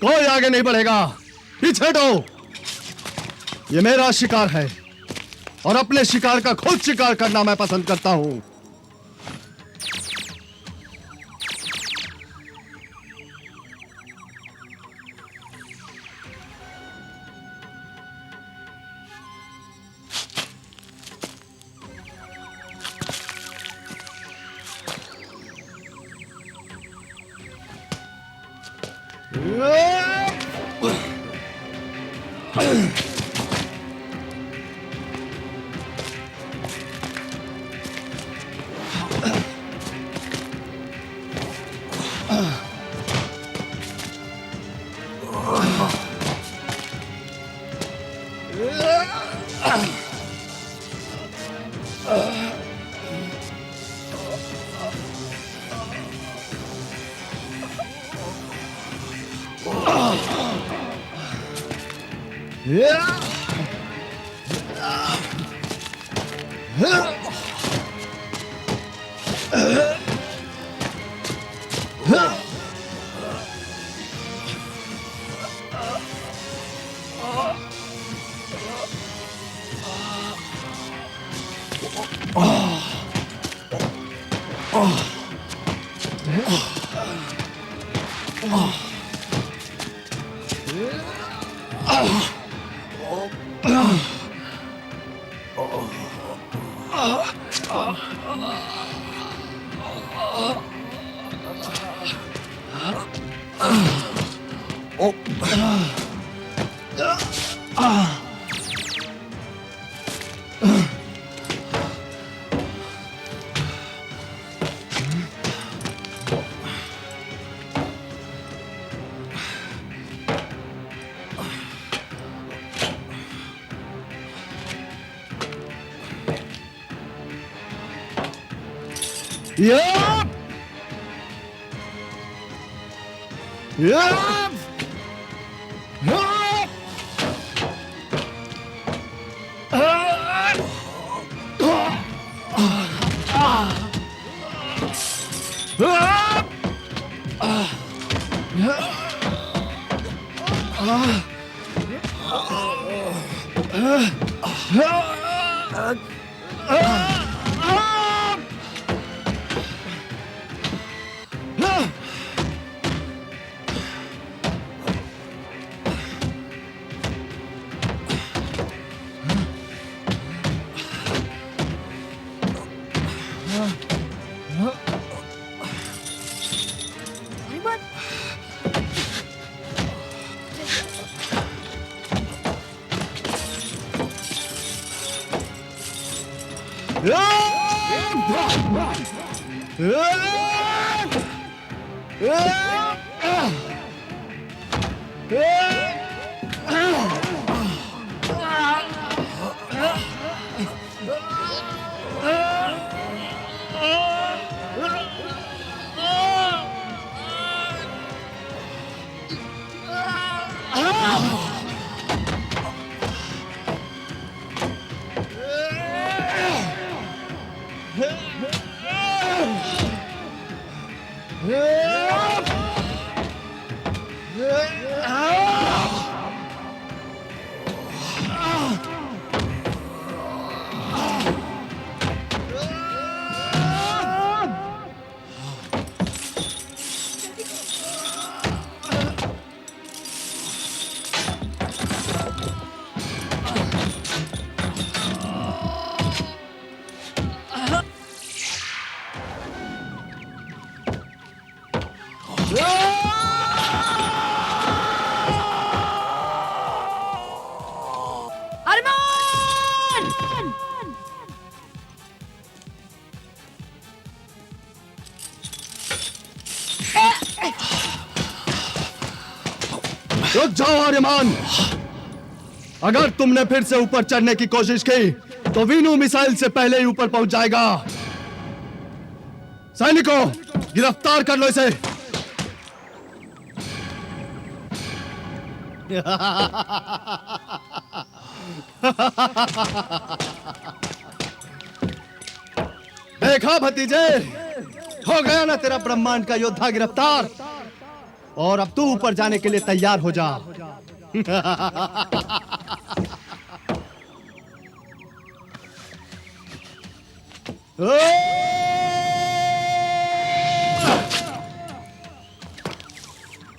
कोई आगे नहीं बढ़ेगा। पीछे हटो। ये मेरा शिकार है और अपने शिकार का खुद शिकार करना मैं पसंद करता हूं। Yup! Yup! Yup! रुक जाओ आर्यमान। अगर तुमने फिर से ऊपर चढ़ने की कोशिश की तो वीनू मिसाइल से पहले ही ऊपर पहुंच जाएगा। सैनिकों, गिरफ्तार कर लो इसे। देखा भतीजे, हो गया ना तेरा ब्रह्मांड का योद्धा गिरफ्तार। और अब तू ऊपर जाने के लिए तैयार हो जा।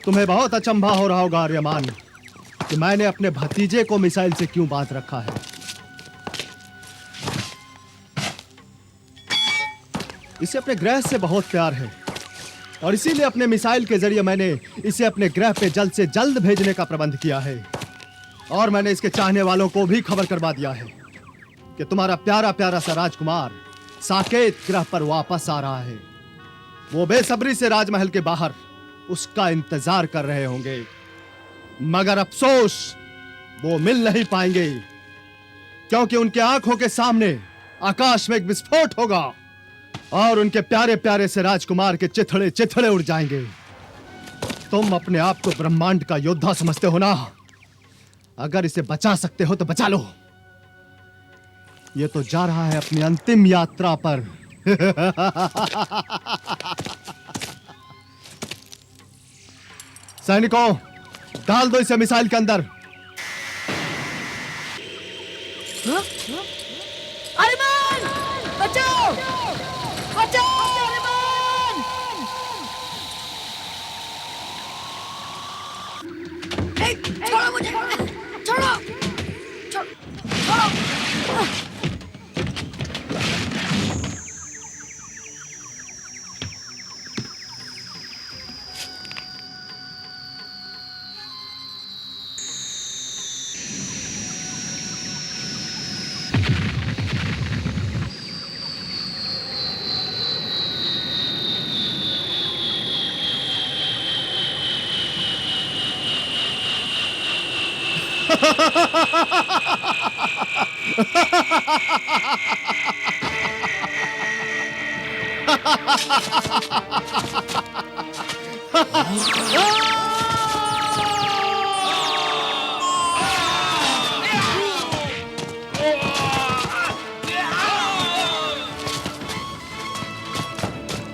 तुम्हें बहुत अचंभा हो रहा होगा आर्यमान कि मैंने अपने भतीजे को मिसाइल से क्यों बांध रखा है। इसे अपने ग्रह से बहुत प्यार है और इसीलिए अपने मिसाइल के जरिए मैंने इसे अपने ग्रह पे जल्द से जल्द भेजने का प्रबंध किया है। और मैंने इसके चाहने वालों को भी खबर करवा दिया है कि तुम्हारा प्यारा प्यारा सा राजकुमार साकेत ग्रह पर वापस आ रहा है। वो बेसब्री से राजमहल के बाहर उसका इंतजार कर रहे होंगे, मगर अफसोस वो मिल नहीं पाएंगे, क्योंकि उनके आंखों के सामने आकाश में एक विस्फोट होगा और उनके प्यारे प्यारे से राजकुमार के चिथड़े चिथड़े उड़ जाएंगे। तुम अपने आप को ब्रह्मांड का योद्धा समझते हो ना? अगर इसे बचा सकते हो तो बचा लो। ये तो जा रहा है अपनी अंतिम यात्रा पर। सैनिकों, डाल दो इसे मिसाइल के अंदर। अरमान, बचाओ! बचाओ अरमान! छोड़ो मुझे! छोड़ो! छोड़ो!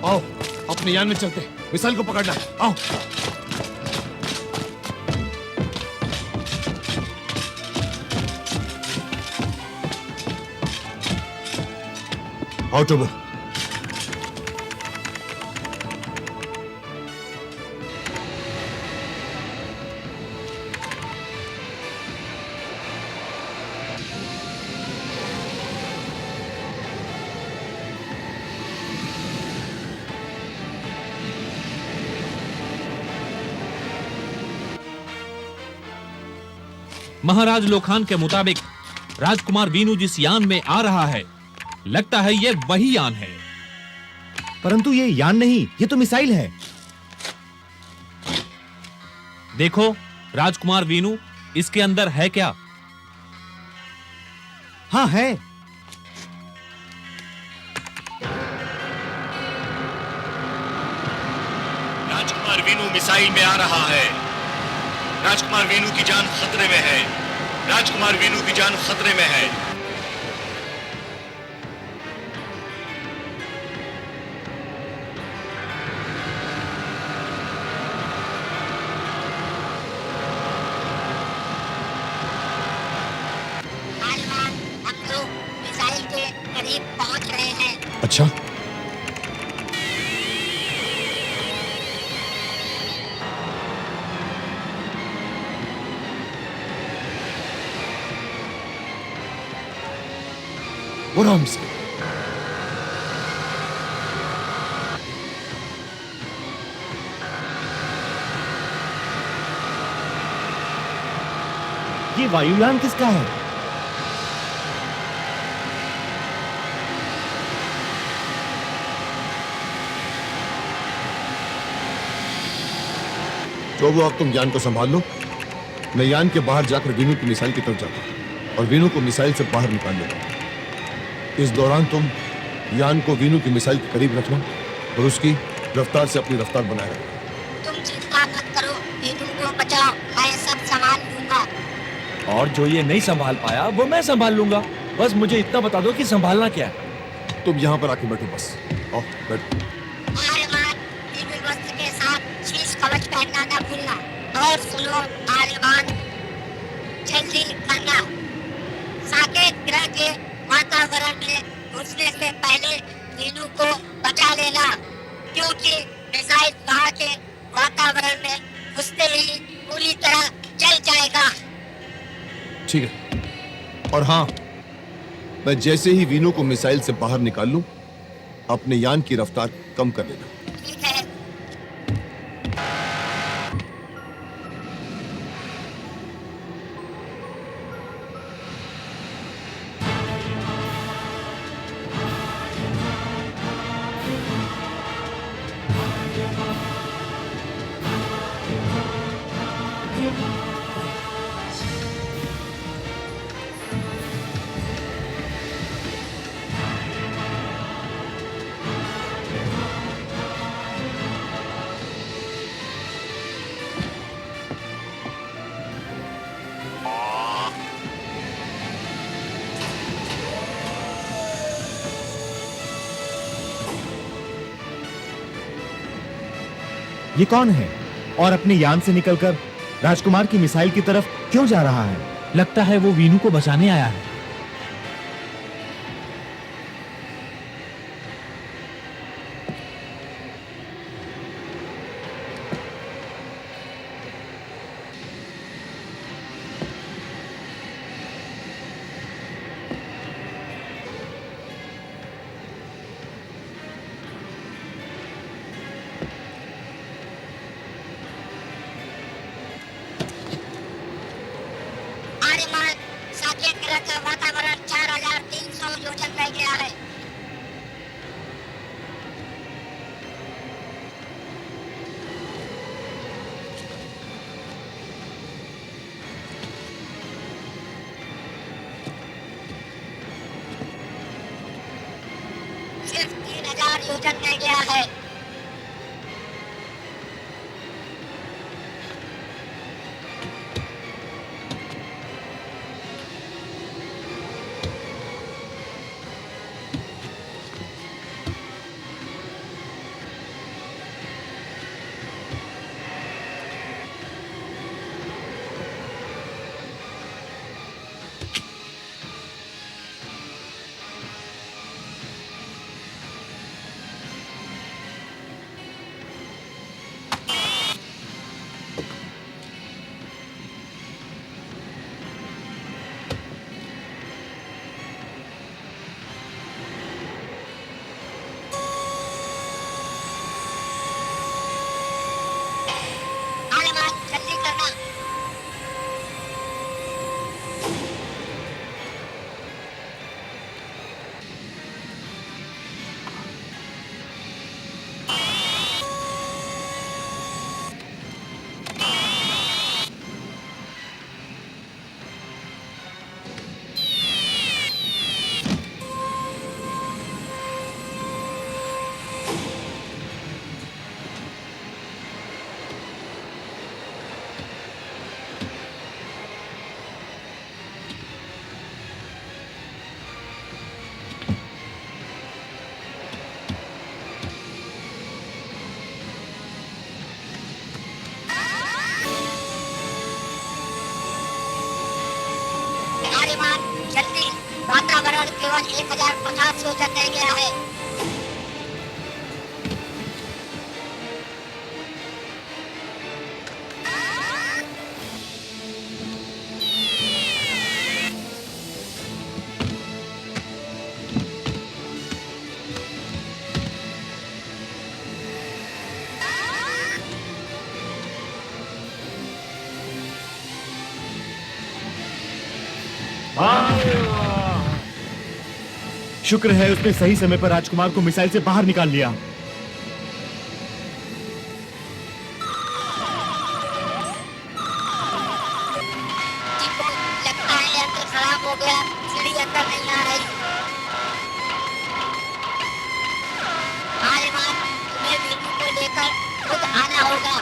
आओ, अपने यान में चलते, मिसाइल को पकड़ना है। आओ। आओ टोबो। महाराज लोखान के मुताबिक राजकुमार वीनू जिस यान में आ रहा है, लगता है ये वही यान है। परंतु ये यान नहीं, ये तो मिसाइल है। देखो राजकुमार वीनू, इसके अंदर है क्या? हाँ है। राजकुमार वीनू मिसाइल में आ रहा है। राजकुमार वीनू की जान खतरे में है। राजकुमार वीनू की जान खतरे में है। हम लोग मिसाइल के करीब पहुंच रहे हैं। अच्छा, आराम से। ये वायुयान किसका है? जो वो, अब तुम यान को संभाल लो। मैं यान के बाहर जाकर वीनू की मिसाइल की तरफ जाता हूं और वीनू को मिसाइल से बाहर निकाल लेता हूं। इस दौरान तुम यान को वीनू की मिसाइल के करीब रखना और उसकी रफ्तार से अपनी रफ्तार बनाए रखना। तुम चिंता मत करो, वीनू को बचाओ, मैं सब संभाल लूंगा। और जो ये नहीं संभाल पाया वो मैं संभाल लूंगा। बस मुझे इतना बता दो कि संभालना क्या है। तुम यहाँ पर आके बैठो बस। आओ बैठो। अरमान, दिव्य वस्त्र के साथ शीश कवच पहनना न और सुनो आर्यमान, जल्दी करना। साकेत ग्रह के वातावरण में घुसने से पहले वीनू को बचा लेना, क्योंकि मिसाइल वहां के वातावरण में घुसते ही पूरी तरह जल जाएगा। ठीक है। और हाँ, मैं जैसे ही वीनू को मिसाइल से बाहर निकाल लूं, अपने यान की रफ्तार कम कर लेना। ठीक है। ये कौन है और अपने यान से निकलकर राजकुमार की मिसाइल की तरफ क्यों जा रहा है? लगता है वो वीनू को बचाने आया है। आर्यमान, साकेत ग्रह का वातावरण 4300 योजन रह गया है। सिर्फ 3000 योजन रह गया है। आर्यमान, जल्दी करना। आर्यमान, जल्दी। वातावरण केवल 1050 योजन रह गया है। शुक्र है उसने सही समय पर राजकुमार को मिसाइल से बाहर निकाल लिया। चिपको, लगता है यंत्र खराब हो गया। सीढ़ी अंदर नहीं आ रही। आर्यमान, तुम्हें वीनू को लेकर खुद आना होगा।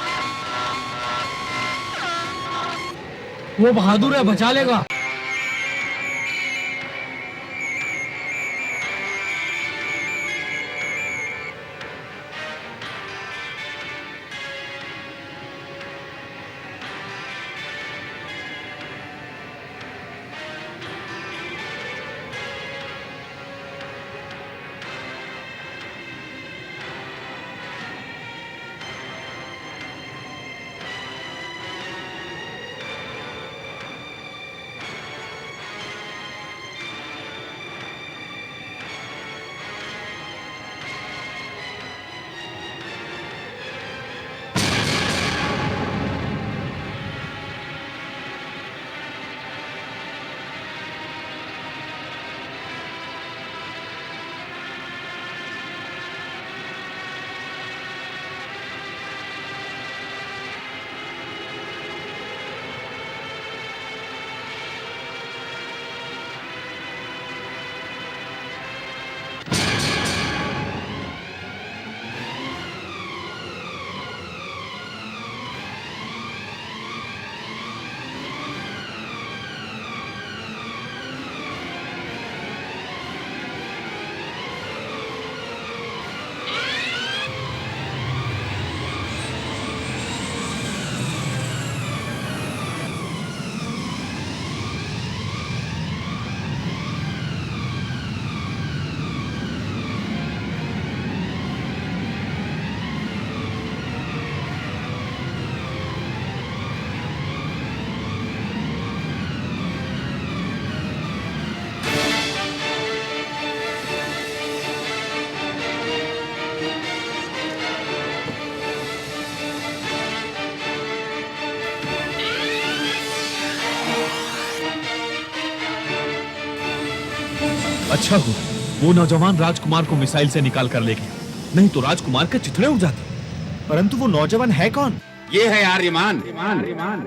वो बहादुर है, बचा लेगा। अच्छा हुआ वो नौजवान राजकुमार को मिसाइल से निकाल कर ले गया, नहीं तो राजकुमार के चिथड़े उड़ जाते। परंतु वो नौजवान है कौन? ये है आर्यमान,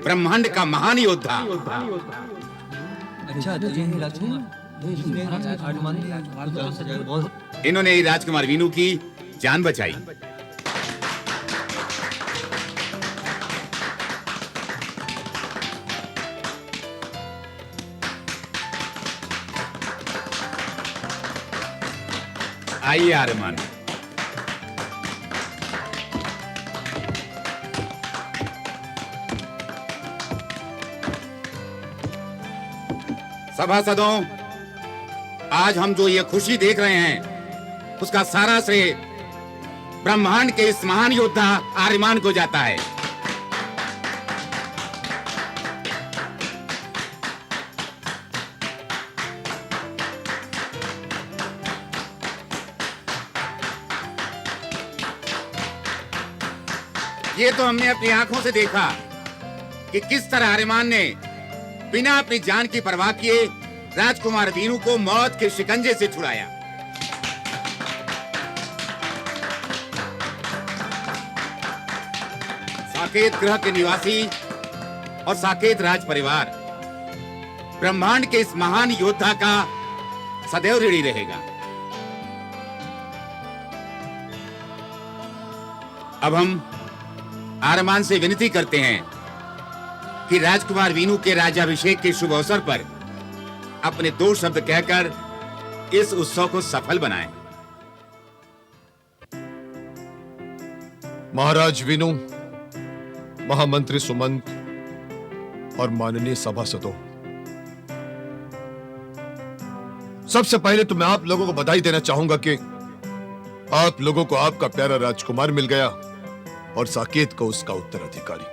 ब्रह्मांड का महान योद्धा। इन्होंने ही राजकुमार वीनू की जान बचाई। आइए आर्यमान। सभासदों, आज हम जो ये खुशी देख रहे हैं उसका सारा श्रेय ब्रह्मांड के इस महान योद्धा आर्यमान को जाता है। ये तो हमने अपनी आंखों से देखा कि किस तरह आर्यमान ने बिना अपनी जान की परवाह किए राजकुमार वीनू को मौत के शिकंजे से छुड़ाया। साकेत ग्रह के निवासी और साकेत राज परिवार ब्रह्मांड के इस महान योद्धा का सदैव ऋणी रहेगा। अब हम आर्यमान से विनती करते हैं कि राजकुमार वीनू के राज्याभिषेक के शुभ अवसर पर अपने 2 शब्द कहकर इस उत्सव को सफल बनाएं। महाराज वीनू, महामंत्री सुमंत और माननीय सभासदों, सबसे पहले तो मैं आप लोगों को बधाई देना चाहूंगा कि आप लोगों को आपका प्यारा राजकुमार मिल गया और साकेत को उसका उत्तराधिकारी।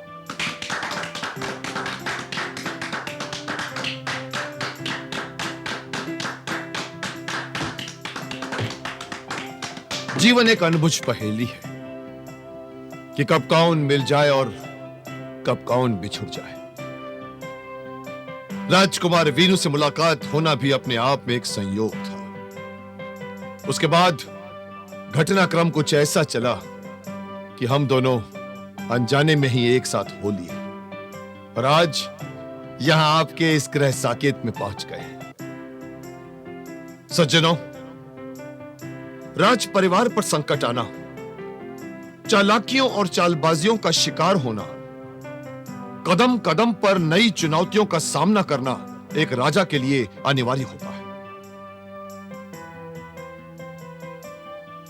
जीवन एक अनबुझ पहेली है कि कब कौन मिल जाए और कब कौन बिछुड़ जाए। राजकुमार वीनू से मुलाकात होना भी अपने आप में एक संयोग था। उसके बाद घटनाक्रम कुछ ऐसा चला कि हम दोनों अनजाने में ही एक साथ हो लिए और आज यहां आपके इस ग्रह साकेत में पहुंच गए। सज्जनों, राज परिवार पर संकट आना, चालाकियों और चालबाजियों का शिकार होना, कदम कदम पर नई चुनौतियों का सामना करना एक राजा के लिए अनिवार्य होता है।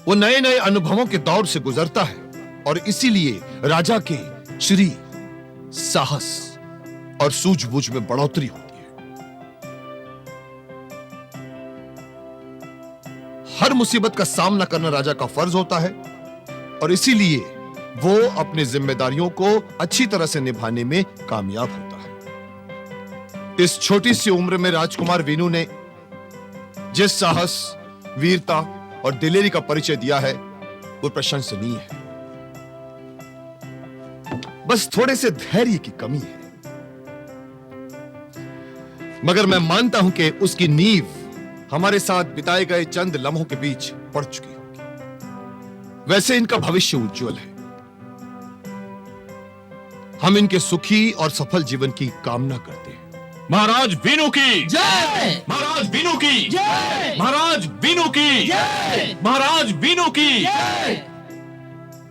वो नए नए अनुभवों के दौर से गुजरता है और इसीलिए राजा के श्री, साहस और सूझबूझ में बढ़ोतरी होती है। हर मुसीबत का सामना करना राजा का फर्ज होता है और इसीलिए वो अपनी जिम्मेदारियों को अच्छी तरह से निभाने में कामयाब होता है। इस छोटी सी उम्र में राजकुमार वीनू ने जिस साहस, वीरता और दिलेरी का परिचय दिया है वो प्रशंसनीय है। बस थोड़े से धैर्य की कमी है, मगर मैं मानता हूं कि उसकी नींव हमारे साथ बिताए गए चंद लम्हों के बीच पड़ चुकी होगी। वैसे इनका भविष्य उज्जवल है। हम इनके सुखी और सफल जीवन की कामना करते हैं। महाराज वीनू की जय! महाराज वीनू की जय! महाराज वीनू की जय! महाराज वीनू की जय!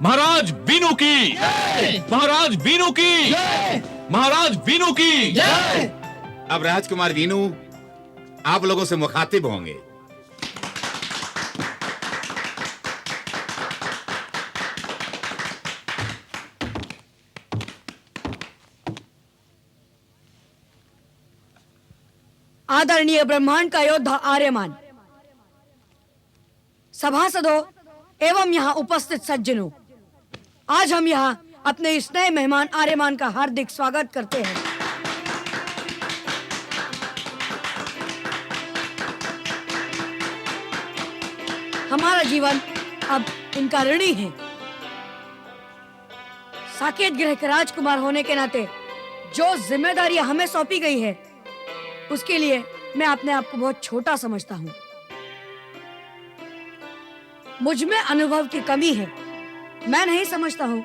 महाराज वीनू की जय! महाराज वीनू की जय! महाराज वीनू की जय! अब राजकुमार वीनू आप लोगों से मुखातिब होंगे। आदरणीय ब्रह्मांड का योद्धा आर्यमान, सभासदों एवं यहाँ उपस्थित सज्जनों, आज हम यहाँ अपने इस नए मेहमान आर्यमान का हार्दिक स्वागत करते हैं। हमारा जीवन अब इनका ऋणी है। साकेत ग्रह के राजकुमार होने के नाते जो जिम्मेदारियां हमें सौंपी गई है उसके लिए मैं अपने आप को बहुत छोटा समझता हूँ। मुझ में अनुभव की कमी है। मैं नहीं समझता हूँ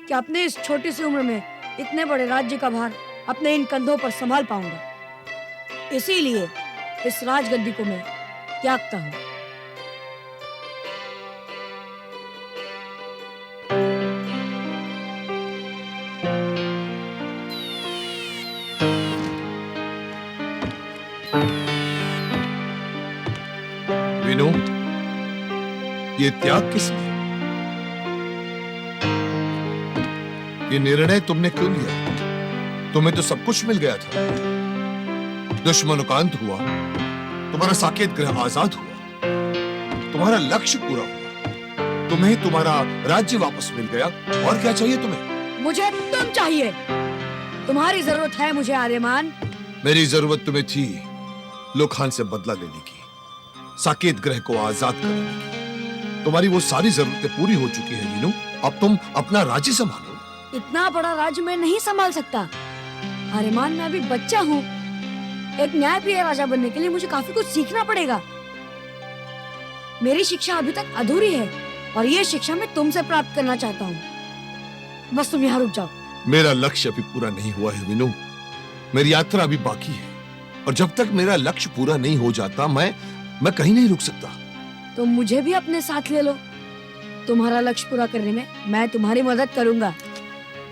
कि अपने इस छोटी सी उम्र में इतने बड़े राज्य का भार अपने इन कंधों पर संभाल पाऊंगा। इसीलिए इस राजगद्दी को मैं त्यागता हूँ। वीनू, ये त्याग किस लिए? ये निर्णय तुमने क्यों लिया? तुम्हें तो सब कुछ मिल गया था। दुश्मनों का अंत हुआ, तुम्हारा साकेत ग्रह आजाद हुआ, तुम्हारा लक्ष्य पूरा हुआ, तुम्हें तुम्हारा राज्य वापस मिल गया। और क्या चाहिए तुम्हें? मुझे तुम चाहिए। तुम्हारी जरूरत है मुझे आर्यमान। मेरी जरूरत तुम्हें थी लोखान से बदला लेने की, साकेत ग्रह को आजाद करने की। तुम्हारी वो सारी जरूरतें पूरी हो चुकी है वीनू। अब तुम अपना राज्य संभालो। इतना बड़ा राज्य मैं नहीं संभाल सकता आर्यमान। मैं अभी बच्चा हूँ। एक न्यायप्रिय राजा बनने के लिए मुझे काफी कुछ सीखना पड़ेगा। मेरी शिक्षा अभी तक अधूरी है और ये शिक्षा मैं तुमसे प्राप्त करना चाहता हूँ। बस तुम यहाँ रुक जाओ। मेरा लक्ष्य अभी पूरा नहीं हुआ है वीनू। मेरी यात्रा अभी बाकी है और जब तक मेरा लक्ष्य पूरा नहीं हो जाता मैं कहीं नहीं रुक सकता। तो मुझे भी अपने साथ ले लो। तुम्हारा लक्ष्य पूरा करने में मैं तुम्हारी मदद करूंगा।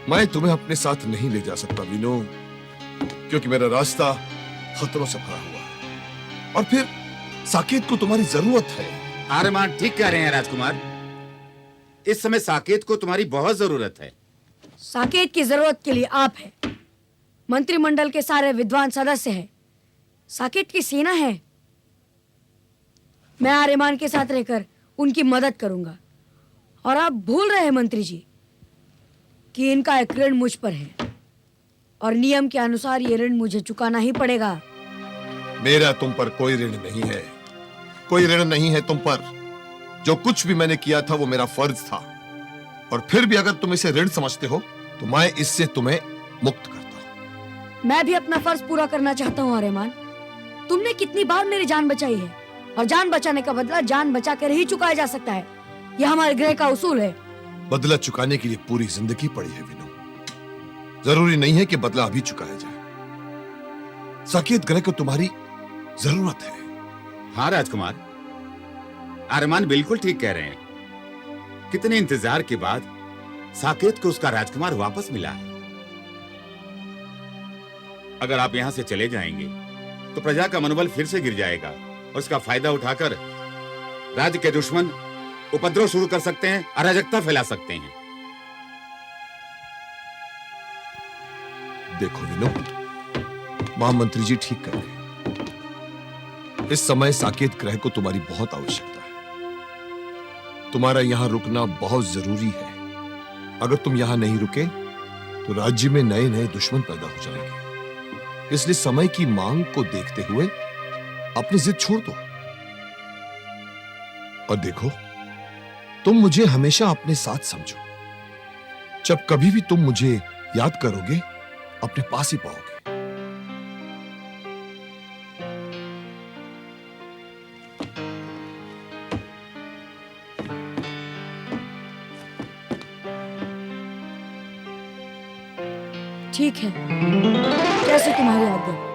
मैं तुम्हें अपने साथ नहीं ले जा सकता वीनू, क्योंकि मेरा रास्ता खतरों से भरा हुआ है और फिर साकेत को तुम्हारी जरूरत है। आर्यमान ठीक कह रहे हैं राजकुमार। इस समय साकेत को तुम्हारी बहुत जरूरत है। साकेत की जरूरत के लिए आप है, मंत्रिमंडल के सारे विद्वान सदस्य हैं, साकेत की सेना है। मैं आर्यमान के साथ रहकर उनकी मदद करूंगा। और आप भूल रहे हैं मंत्री जी कि इनका एक ऋण मुझ पर है और नियम के अनुसार ये ऋण मुझे चुकाना ही पड़ेगा। मेरा तुम पर कोई ऋण नहीं है। कोई ऋण नहीं है तुम पर। जो कुछ भी मैंने किया था वो मेरा फर्ज था और फिर भी अगर तुम इसे ऋण समझते हो तो मैं इससे तुम्हें मुक्त करता हूं। मैं भी अपना फर्ज पूरा करना चाहता हूँ आर्यमान। तुमने कितनी बार मेरी जान बचाई है और जान बचाने का बदला जान बचा कर ही चुकाया जा सकता है। यह हमारे ग्रह का उसूल है। बदला चुकाने के लिए पूरी जिंदगी पड़ी है वीनू। जरूरी नहीं है कि बदला अभी चुकाया जाए। साकेत ग्रह को तुम्हारी जरूरत है। हाँ राजकुमार, आर्यमान बिल्कुल ठीक कह रहे हैं। कितने इंतजार के बाद साकेत को उसका राजकुमार वापस मिला है। अगर आप यहां से चले जाएंगे तो प्रजा का मनोबल फिर से गिर जाएगा और उसका फायदा उठाकर राज्य के दुश्मन उपद्रव शुरू कर सकते हैं, अराजकता फैला सकते हैं। देखो वीनू, महामंत्री जी ठीक कह रहे हैं। इस समय साकेत ग्रह को तुम्हारी बहुत आवश्यकता है। तुम्हारा यहां रुकना बहुत जरूरी है। अगर तुम यहां नहीं रुके तो राज्य में नए नए दुश्मन पैदा हो जाएंगे। इसलिए समय की मांग को देखते हुए अपनी जिद छोड़ दो। और देखो, तुम मुझे हमेशा अपने साथ समझो। जब कभी भी तुम मुझे याद करोगे अपने पास ही पाओगे। ठीक है, कैसे तुम्हारी आज्ञा।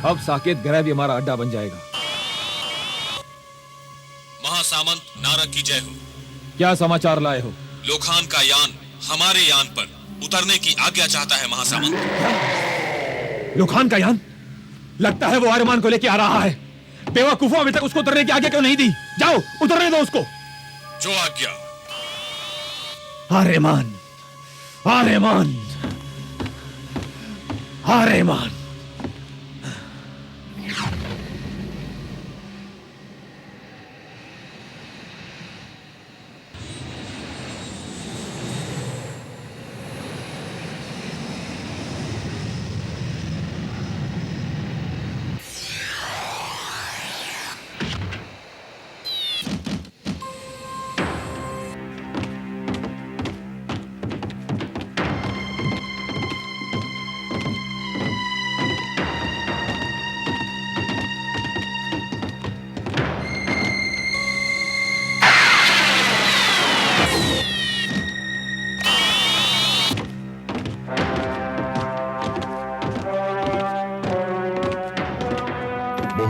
अब साकेत ग्रह भी हमारा अड्डा बन जाएगा। महासामंत नारद की जय हो। क्या समाचार लाए हो? लोखान का यान हमारे यान पर उतरने की आज्ञा चाहता है महासामंत। लोखान का यान? लगता है वो आर्यमान को लेके आ रहा है। बेवकूफों, अभी तक उसको उतरने की आज्ञा क्यों नहीं दी? जाओ, उतरने दो उसको। जो आज्ञा। आर्यमान, आर्यमान, आर्यमान।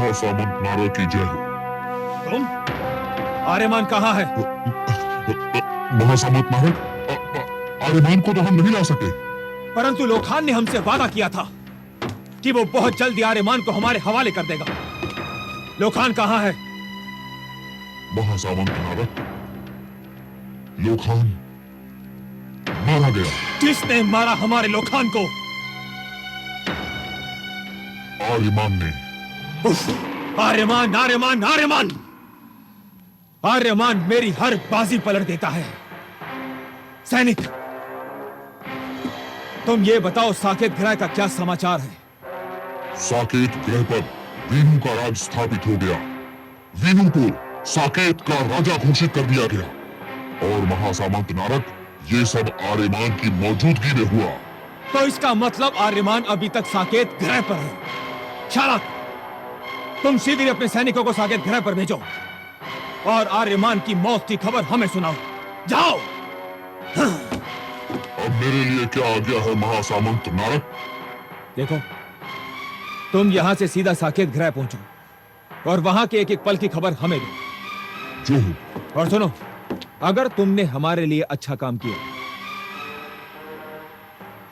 महासामंत नारद की जय हो। तुम? आर्यमान कहाँ है? महासामंत नारद, आर्यमान को तो हम नहीं ला सके। परंतु लोखान ने हमसे वादा किया था कि वो बहुत जल्दी आर्यमान को हमारे हवाले कर देगा। लोखान कहाँ है? महासामंत नारद, लोखान मारा गया। किसने मारा हमारे लोखान को? आर्यमान ने। आर्यमान आर्यमान आर्यमान आर्यमान मेरी हर बाजी पलट देता है। सैनिक, तुम ये बताओ साकेत ग्रह का क्या समाचार है? साकेत ग्रह पर वीनू का राज स्थापित हो गया। वीनू को साकेत का राजा घोषित कर दिया गया। और महासामंत नारद, ये सब आर्यमान की मौजूदगी में हुआ। तो इसका मतलब आर्यमान अभी तक साकेत ग्रह पर है। चालाक, तुम शीघ्र अपने सैनिकों को साकेत ग्रह पर भेजो और आर्यमान की मौत की खबर हमें सुनाओ। जाओ। अब मेरे लिए क्या आज्ञा है महासामंत नारद? देखो, तुम यहां से सीधा साकेत ग्रह पहुंचो और वहां के एक एक पल की खबर हमें दो। जो हो। और सुनो, अगर तुमने हमारे लिए अच्छा काम किया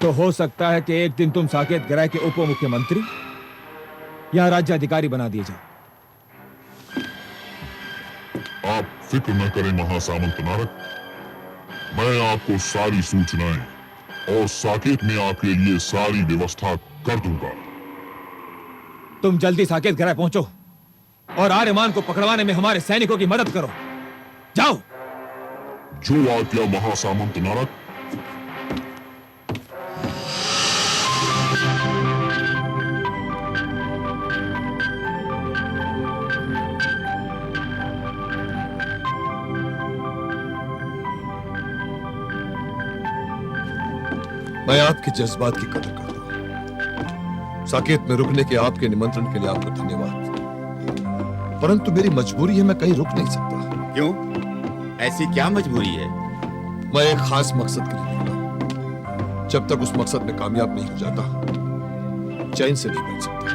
तो हो सकता है कि एक दिन तुम साकेत ग्रह के उप मुख्यमंत्री या राज्याधिकारी बना दिए जाओ। आप फिक्र न करें महासामंत नारद, मैं आपको सारी सूचनाएं और साकेत में आपके लिए सारी व्यवस्था कर दूंगा। तुम जल्दी साकेत ग्रह पहुंचो और आर्यमान को पकड़वाने में हमारे सैनिकों की मदद करो। जाओ। जो आज्ञा महासामंत नारद। मैं आपके जज्बात की कदर करता हूं। साकेत में रुकने के आपके निमंत्रण के लिए आपको धन्यवाद, परंतु मेरी मजबूरी है, मैं कहीं रुक नहीं सकता। क्यों? ऐसी क्या मजबूरी है? मैं एक खास मकसद के लिए निकला। जब तक उस मकसद में कामयाब नहीं हो जाता, चैन से नहीं बैठ सकता।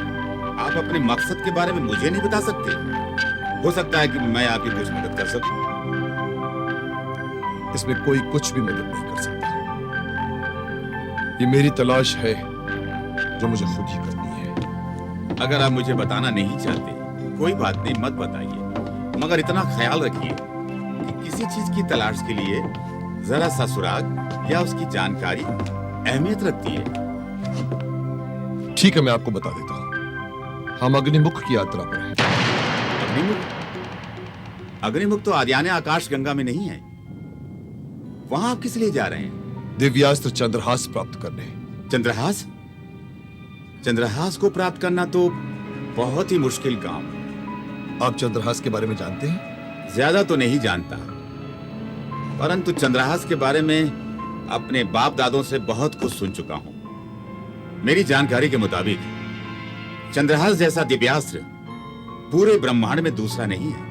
आप अपने मकसद के बारे में मुझे नहीं बता सकते? हो सकता है कि मैं आपकी कुछ मदद कर सकूं। इसमें कोई कुछ भी मदद नहीं कर सकता। ये मेरी तलाश है जो मुझे खुद ही करनी है। अगर आप मुझे बताना नहीं चाहते, कोई बात नहीं, मत बताइए। मगर इतना ख्याल रखिए कि किसी चीज की तलाश के लिए जरा सा सुराग या उसकी जानकारी अहमियत रखती है। ठीक है, मैं आपको बता देता हूं। हम अग्निमुख की यात्रा पर हैं। अग्निमुख? अग्निमुख तो आद्याने आकाश गंगा में नहीं है। वहां आप किस लिए जा रहे हैं? दिव्यास्त्र चंद्रहास प्राप्त करने। चंद्रहास? चंद्रहास को प्राप्त करना तो बहुत ही मुश्किल काम। आप चंद्रहास के बारे में जानते हैं? ज्यादा तो नहीं जानता, परंतु चंद्रहास के बारे में अपने बाप दादों से बहुत कुछ सुन चुका हूं। मेरी जानकारी के मुताबिक चंद्रहास जैसा दिव्यास्त्र पूरे ब्रह्मांड में दूसरा नहीं है।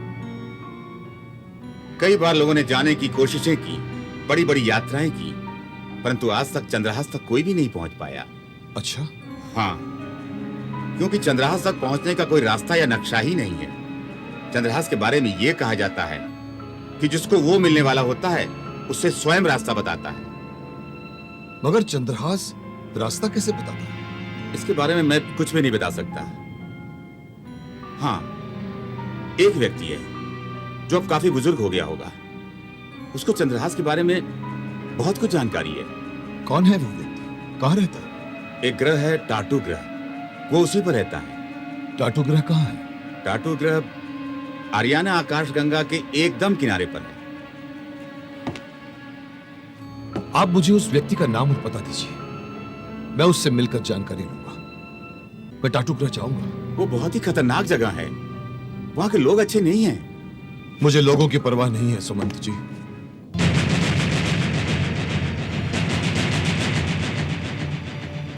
कई बार लोगों ने जाने की कोशिशें की, बड़ी बड़ी यात्राएं की, परंतु आज तक चंद्रहास तक कोई भी नहीं पहुंच पाया। अच्छा? हाँ, क्योंकि चंद्रहास तक पहुंचने का कोई रास्ता या नक्शा ही नहीं है। चंद्रहास के बारे में यह कहा जाता है कि जिसको वो मिलने वाला होता है उससे स्वयं रास्ता बताता है। मगर चंद्रहास रास्ता कैसे बताता है? इसके बारे में मैं कुछ भी नहीं बता सकता। हाँ, एक व्यक्ति है जो अब काफी बुजुर्ग हो गया होगा। उसको चंद्रहास के बारे में बहुत कुछ जानकारी है। कौन है वो व्यक्ति? कहाँ रहता है? एक ग्रह है टाटू ग्रह, वो उसी पर रहता है। टाटू ग्रह कहाँ है? टाटू ग्रह आर्याना आकाश गंगा के एकदम किनारे पर है। आप मुझे उस व्यक्ति का नाम और पता दीजिए, मैं उससे मिलकर जानकारी लूंगा। मैं टाटू ग्रह जाऊंगा। वो बहुत ही खतरनाक जगह है, वहां के लोग अच्छे नहीं हैं। मुझे लोगों की परवाह नहीं है सुमंत जी।